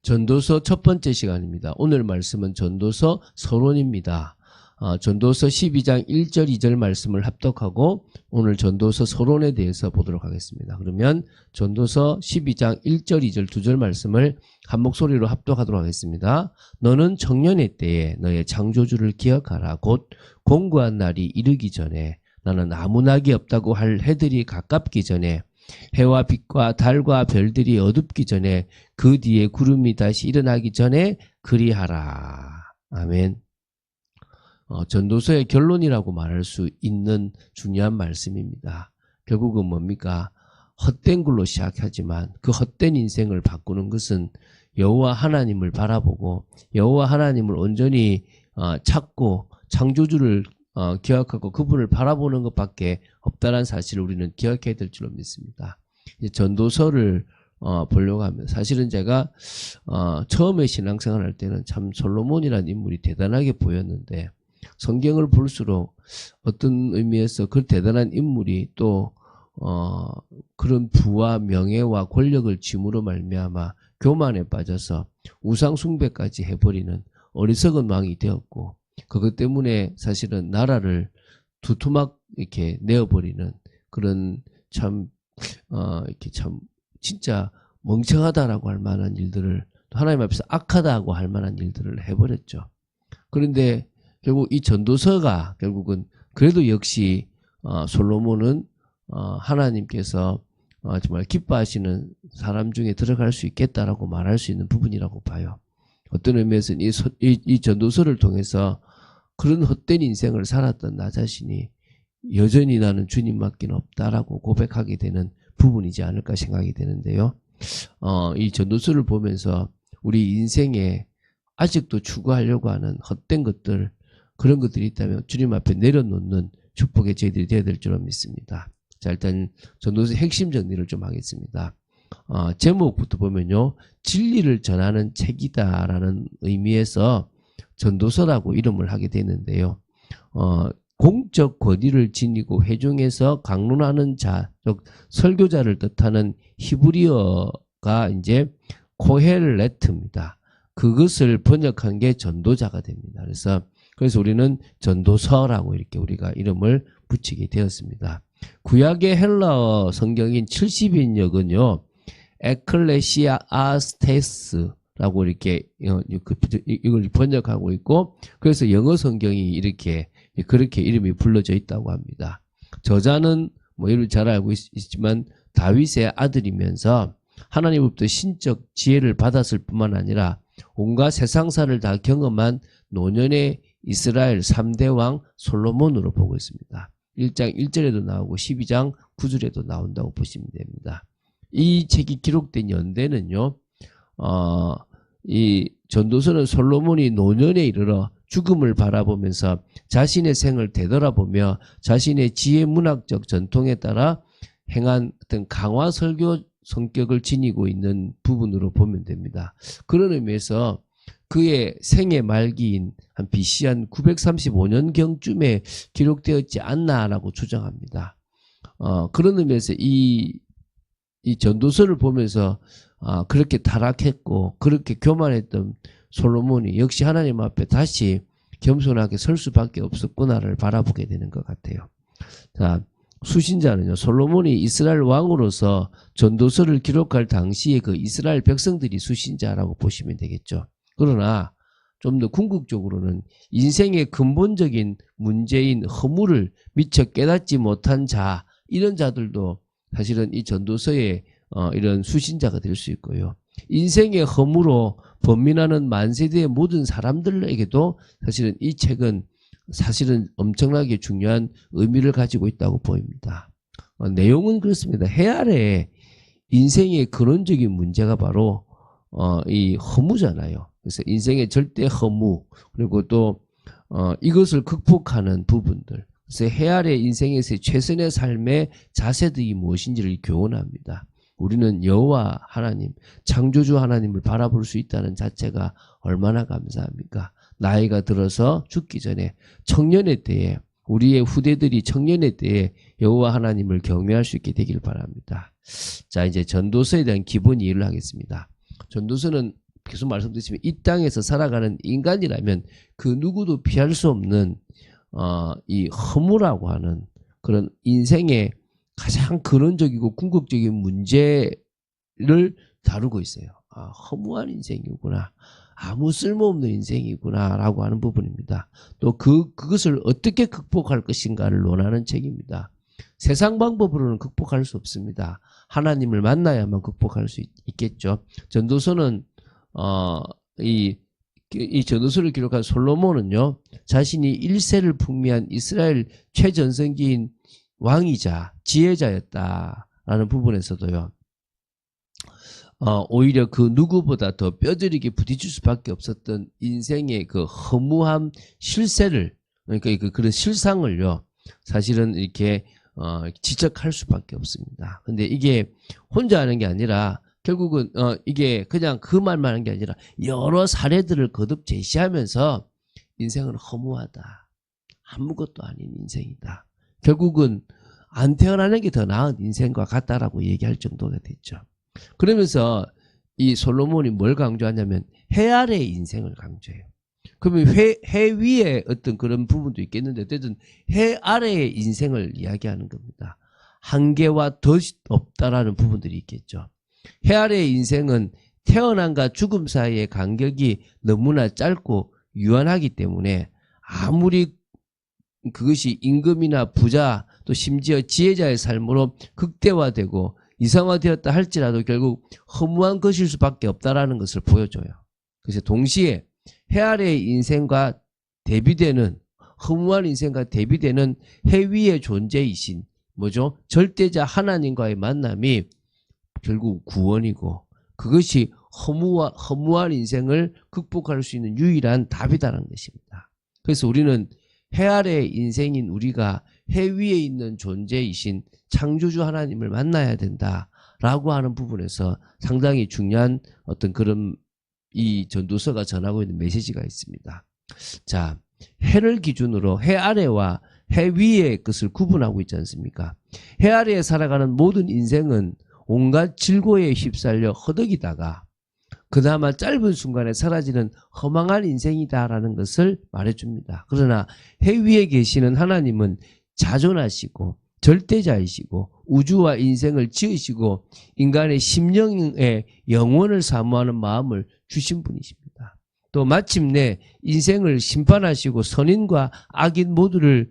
전도서 첫 번째 시간입니다. 오늘 말씀은 전도서 서론입니다. 전도서 12장 1절 2절 말씀을 합독하고 오늘 전도서 서론에 대해서 보도록 하겠습니다. 그러면 전도서 12장 1절 2절 2절 말씀을 한 목소리로 합독하도록 하겠습니다. 너는 청년의 때에 너의 창조주를 기억하라. 곧 공고한 날이 이르기 전에 나는 아무 낙이 없다고 할 해들이 가깝기 전에 해와 빛과 달과 별들이 어둡기 전에 그 뒤에 구름이 다시 일어나기 전에 그리하라. 아멘. 전도서의 결론이라고 말할 수 있는 중요한 말씀입니다. 결국은 뭡니까? 헛된 걸로 시작하지만 그 헛된 인생을 바꾸는 것은 여호와 하나님을 바라보고 여호와 하나님을 온전히 찾고 창조주를 기억하고 그분을 바라보는 것밖에 없다는 사실을 우리는 기억해야 될 줄로 믿습니다. 전도서를 보려고 하면 사실은 제가 처음에 신앙생활 할 때는 참 솔로몬이라는 인물이 대단하게 보였는데 성경을 볼수록 어떤 의미에서 그 대단한 인물이 또 그런 부와 명예와 권력을 짐으로 말미암아 교만에 빠져서 우상 숭배까지 해버리는 어리석은 왕이 되었고 그것 때문에 사실은 나라를 두토막 이렇게 내어버리는 그런 참 이렇게 참 진짜 멍청하다라고 할 만한 일들을 또 하나님 앞에서 악하다고 할 만한 일들을 해버렸죠. 그런데 결국 이 전도서가 결국은 그래도 역시 솔로몬은 하나님께서 정말 기뻐하시는 사람 중에 들어갈 수 있겠다라고 말할 수 있는 부분이라고 봐요. 어떤 의미에서는 이 전도서를 통해서 그런 헛된 인생을 살았던 나 자신이 여전히 나는 주님밖에 없다라고 고백하게 되는 부분이지 않을까 생각이 되는데요. 이 전도서를 보면서 우리 인생에 아직도 추구하려고 하는 헛된 것들 그런 것들이 있다면 주님 앞에 내려놓는 축복의 저희들이 되어야 될 줄로 믿습니다. 자, 일단 전도서 핵심 정리를 좀 하겠습니다. 제목부터 보면요. 진리를 전하는 책이다라는 의미에서 전도서라고 이름을 하게 되는데요. 공적 권위를 지니고 회중에서 강론하는 자, 즉 설교자를 뜻하는 히브리어가 이제 코헬레트입니다. 그것을 번역한 게 전도자가 됩니다. 그래서 우리는 전도서라고 이렇게 우리가 이름을 붙이게 되었습니다. 구약의 헬라어 성경인 70인역은요. 에클레시아스테스라고 이렇게 이걸 번역하고 있고 그래서 영어 성경이 이렇게 그렇게 이름이 불러져 있다고 합니다. 저자는 뭐 이를 잘 알고 있지만 다윗의 아들이면서 하나님으로부터 신적 지혜를 받았을 뿐만 아니라 온갖 세상사를 다 경험한 노년의 이스라엘 3대 왕 솔로몬으로 보고 있습니다. 1장 1절에도 나오고 12장 9절에도 나온다고 보시면 됩니다. 이 책이 기록된 연대는요. 이 전도서는 솔로몬이 노년에 이르러 죽음을 바라보면서 자신의 생을 되돌아보며 자신의 지혜 문학적 전통에 따라 행한 어떤 강화 설교 성격을 지니고 있는 부분으로 보면 됩니다. 그런 의미에서 그의 생애 말기인 한 BC 한 935년경쯤에 기록되었지 않나라고 추정합니다. 그런 의미에서 이 전도서를 보면서 그렇게 타락했고 그렇게 교만했던 솔로몬이 역시 하나님 앞에 다시 겸손하게 설 수밖에 없었구나를 바라보게 되는 것 같아요. 자, 수신자는요. 솔로몬이 이스라엘 왕으로서 전도서를 기록할 당시에 그 이스라엘 백성들이 수신자라고 보시면 되겠죠. 그러나 좀 더 궁극적으로는 인생의 근본적인 문제인 허물을 미처 깨닫지 못한 자 이런 자들도 사실은 이 전도서의 이런 수신자가 될 수 있고요. 인생의 허무로 번민하는 만세대의 모든 사람들에게도 사실은 이 책은 사실은 엄청나게 중요한 의미를 가지고 있다고 보입니다. 내용은 그렇습니다. 해 아래 인생의 근원적인 문제가 바로 이 허무잖아요. 그래서 인생의 절대 허무 그리고 또 이것을 극복하는 부분들 그래서 해 아래 인생에서의 최선의 삶의 자세들이 무엇인지를 교훈합니다. 우리는 여호와 하나님, 창조주 하나님을 바라볼 수 있다는 자체가 얼마나 감사합니까? 나이가 들어서 죽기 전에 청년의 때에 우리의 후대들이 청년의 때에 여호와 하나님을 경외할 수 있게 되길 바랍니다. 자, 이제 전도서에 대한 기본 이해를 하겠습니다. 전도서는 계속 말씀드리지만 이 땅에서 살아가는 인간이라면 그 누구도 피할 수 없는 이 허무라고 하는 그런 인생의 가장 근원적이고 궁극적인 문제를 다루고 있어요. 아, 허무한 인생이구나. 아무 쓸모없는 인생이구나 라고 하는 부분입니다. 또 그것을 어떻게 극복할 것인가를 논하는 책입니다. 세상 방법으로는 극복할 수 없습니다. 하나님을 만나야만 극복할 수 있겠죠. 전도서는 이 전도서를 기록한 솔로몬은요, 자신이 1세를 풍미한 이스라엘 최전성기인 왕이자 지혜자였다라는 부분에서도요, 오히려 그 누구보다 더 뼈저리게 부딪힐 수밖에 없었던 인생의 그 허무한 실세를, 그러니까 그런 실상을요, 사실은 이렇게 지적할 수밖에 없습니다. 근데 이게 혼자 하는 게 아니라 결국은 이게 그냥 그 말만 하는 게 아니라 여러 사례들을 거듭 제시하면서 인생은 허무하다. 아무것도 아닌 인생이다. 결국은 안 태어나는 게 더 나은 인생과 같다라고 얘기할 정도가 됐죠. 그러면서 이 솔로몬이 뭘 강조하냐면 해 아래의 인생을 강조해요. 그러면 해 위에 어떤 그런 부분도 있겠는데 어쨌든 해 아래의 인생을 이야기하는 겁니다. 한계와 덫이 없다라는 부분들이 있겠죠. 해 아래의 인생은 태어남과 죽음 사이의 간격이 너무나 짧고 유한하기 때문에 아무리 그것이 임금이나 부자 또 심지어 지혜자의 삶으로 극대화되고 이상화되었다 할지라도 결국 허무한 것일 수밖에 없다라는 것을 보여줘요. 그래서 동시에 해 아래의 인생과 대비되는 허무한 인생과 대비되는 해 위의 존재이신 뭐죠? 절대자 하나님과의 만남이 결국 구원이고 그것이 허무한 인생을 극복할 수 있는 유일한 답이다라는 것입니다. 그래서 우리는 해 아래의 인생인 우리가 해 위에 있는 존재이신 창조주 하나님을 만나야 된다라고 하는 부분에서 상당히 중요한 어떤 그런 이 전도서가 전하고 있는 메시지가 있습니다. 자, 해를 기준으로 해 아래와 해 위의 것을 구분하고 있지 않습니까? 해 아래에 살아가는 모든 인생은 온갖 질고에 휩쓸려 허덕이다가 그나마 짧은 순간에 사라지는 허망한 인생이다라는 것을 말해줍니다. 그러나 해 위에 계시는 하나님은 자존하시고 절대자이시고 우주와 인생을 지으시고 인간의 심령의 영혼을 사모하는 마음을 주신 분이십니다. 또 마침내 인생을 심판하시고 선인과 악인 모두를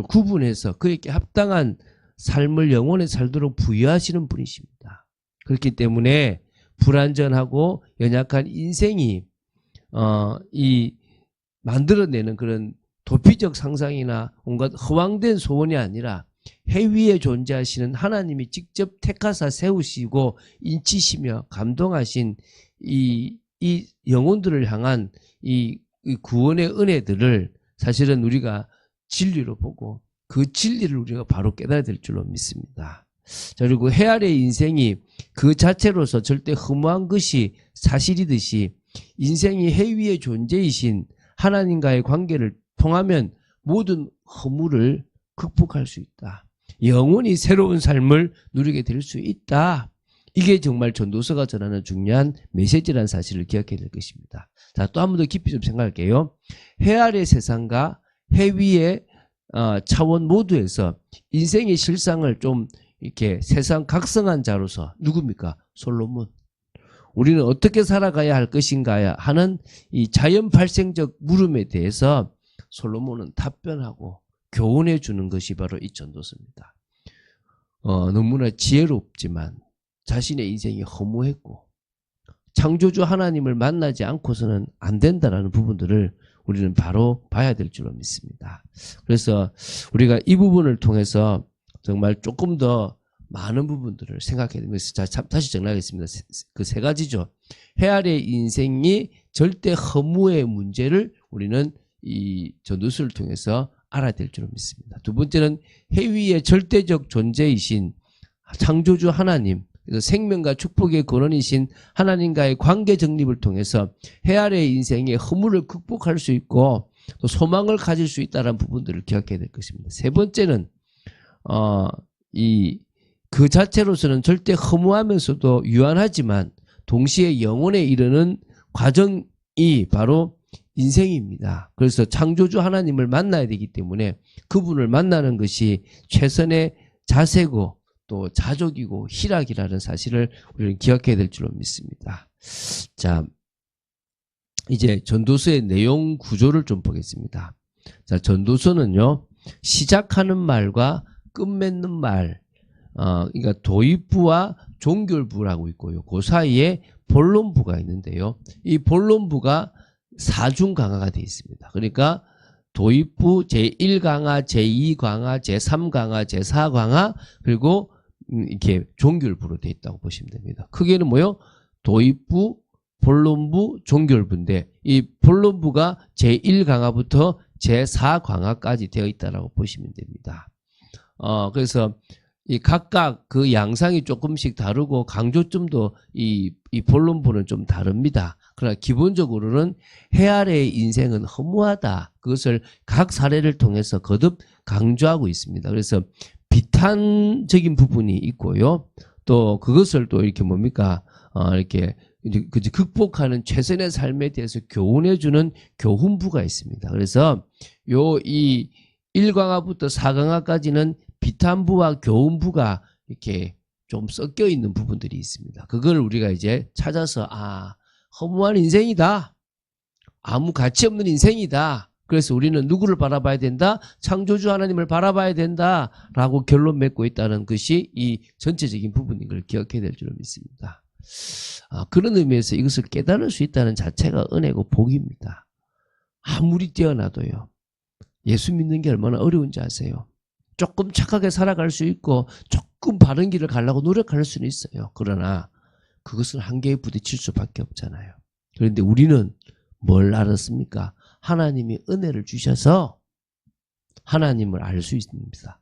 구분해서 그에게 합당한 삶을 영원히 살도록 부여하시는 분이십니다. 그렇기 때문에 불완전하고 연약한 인생이 이 만들어내는 그런 도피적 상상이나 온갖 허황된 소원이 아니라 해 위에 존재하시는 하나님이 직접 택하사 세우시고 인치시며 감동하신 이 영혼들을 향한 이 구원의 은혜들을 사실은 우리가 진리로 보고 그 진리를 우리가 바로 깨달아야 될 줄로 믿습니다. 자, 그리고 해 아래의 인생이 그 자체로서 절대 허무한 것이 사실이듯이 인생이 해 위의 존재이신 하나님과의 관계를 통하면 모든 허무를 극복할 수 있다. 영원히 새로운 삶을 누리게 될 수 있다. 이게 정말 전도서가 전하는 중요한 메시지라는 사실을 기억해야 될 것입니다. 자, 또 한 번 더 깊이 좀 생각할게요. 해 아래 세상과 해 위의 차원 모두에서 인생의 실상을 좀 이렇게 세상 각성한 자로서 누굽니까? 솔로몬. 우리는 어떻게 살아가야 할 것인가 하는 이 자연 발생적 물음에 대해서 솔로몬은 답변하고 교훈해 주는 것이 바로 이 전도서입니다. 너무나 지혜롭지만 자신의 인생이 허무했고 창조주 하나님을 만나지 않고서는 안 된다라는 부분들을 우리는 바로 봐야 될 줄로 믿습니다. 그래서 우리가 이 부분을 통해서 정말 조금 더 많은 부분들을 생각해야 됩니다. 자, 다시 정리하겠습니다. 그 세 가지죠. 해 아래 인생이 절대 허무의 문제를 우리는 이 전도서를 통해서 알아야 될 줄로 믿습니다. 두 번째는 해 위의 절대적 존재이신 창조주 하나님, 그래서 생명과 축복의 근원이신 하나님과의 관계 정립을 통해서 해 아래의 인생의 허물을 극복할 수 있고 또 소망을 가질 수 있다는 부분들을 기억해야 될 것입니다. 세 번째는 그 자체로서는 절대 허무하면서도 유한하지만 동시에 영혼에 이르는 과정이 바로 인생입니다. 그래서 창조주 하나님을 만나야 되기 때문에 그분을 만나는 것이 최선의 자세고 또 자족이고 희락이라는 사실을 우리는 기억해야 될 줄로 믿습니다. 자, 이제 전도서의 내용 구조를 좀 보겠습니다. 자, 전도서는요, 시작하는 말과 끝맺는 말, 그러니까 도입부와 종결부라고 있고요. 그 사이에 본론부가 있는데요. 이 본론부가 4중강화가 되어 있습니다. 그러니까 도입부 제1강화, 제2강화, 제3강화, 제4강화, 그리고 이렇게 종결부로 되어 있다고 보시면 됩니다. 크게는 뭐요? 도입부, 본론부, 종결부인데 이 본론부가 제1강화부터 제4강화까지 되어 있다고 보시면 됩니다. 그래서 이 각각 그 양상이 조금씩 다르고 강조점도 이 본론부는 좀 다릅니다. 그러나 기본적으로는 해 아래의 인생은 허무하다. 그것을 각 사례를 통해서 거듭 강조하고 있습니다. 그래서 비탄적인 부분이 있고요. 또 그것을 또 이렇게 뭡니까? 이렇게 극복하는 최선의 삶에 대해서 교훈해주는 교훈부가 있습니다. 그래서 이 1강화부터 4강화까지는 비탄부와 교훈부가 이렇게 좀 섞여 있는 부분들이 있습니다. 그걸 우리가 이제 찾아서 허무한 인생이다. 아무 가치 없는 인생이다. 그래서 우리는 누구를 바라봐야 된다? 창조주 하나님을 바라봐야 된다라고 결론 맺고 있다는 것이 이 전체적인 부분인 걸 기억해야 될 줄로 믿습니다. 그런 의미에서 이것을 깨달을 수 있다는 자체가 은혜고 복입니다. 아무리 뛰어나도요. 예수 믿는 게 얼마나 어려운지 아세요? 조금 착하게 살아갈 수 있고 조금 바른 길을 가려고 노력할 수는 있어요. 그러나 그것은 한계에 부딪힐 수밖에 없잖아요. 그런데 우리는 뭘 알았습니까? 하나님이 은혜를 주셔서 하나님을 알 수 있습니다.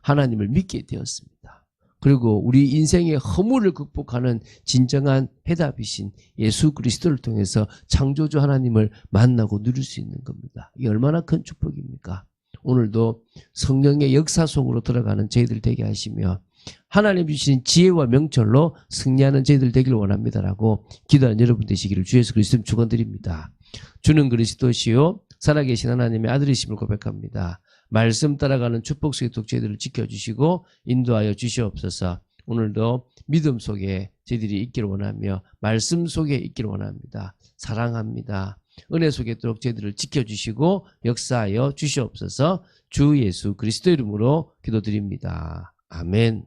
하나님을 믿게 되었습니다. 그리고 우리 인생의 허물을 극복하는 진정한 해답이신 예수 그리스도를 통해서 창조주 하나님을 만나고 누릴 수 있는 겁니다. 이게 얼마나 큰 축복입니까? 오늘도 성령의 역사 속으로 들어가는 저희들 되게 하시며 하나님 주신 지혜와 명철로 승리하는 저희들 되기를 원합니다라고 기도하는 여러분 되시기를 주 예수 그리스도 축원드립니다. 주는 그리스도시요 살아계신 하나님의 아들이심을 고백합니다. 말씀 따라가는 축복 속에 저희들을 지켜주시고 인도하여 주시옵소서. 오늘도 믿음 속에 저희들이 있기를 원하며 말씀 속에 있기를 원합니다. 사랑합니다. 은혜 속에 있도록 저희들을 지켜주시고 역사하여 주시옵소서. 주 예수 그리스도 이름으로 기도드립니다. 아멘.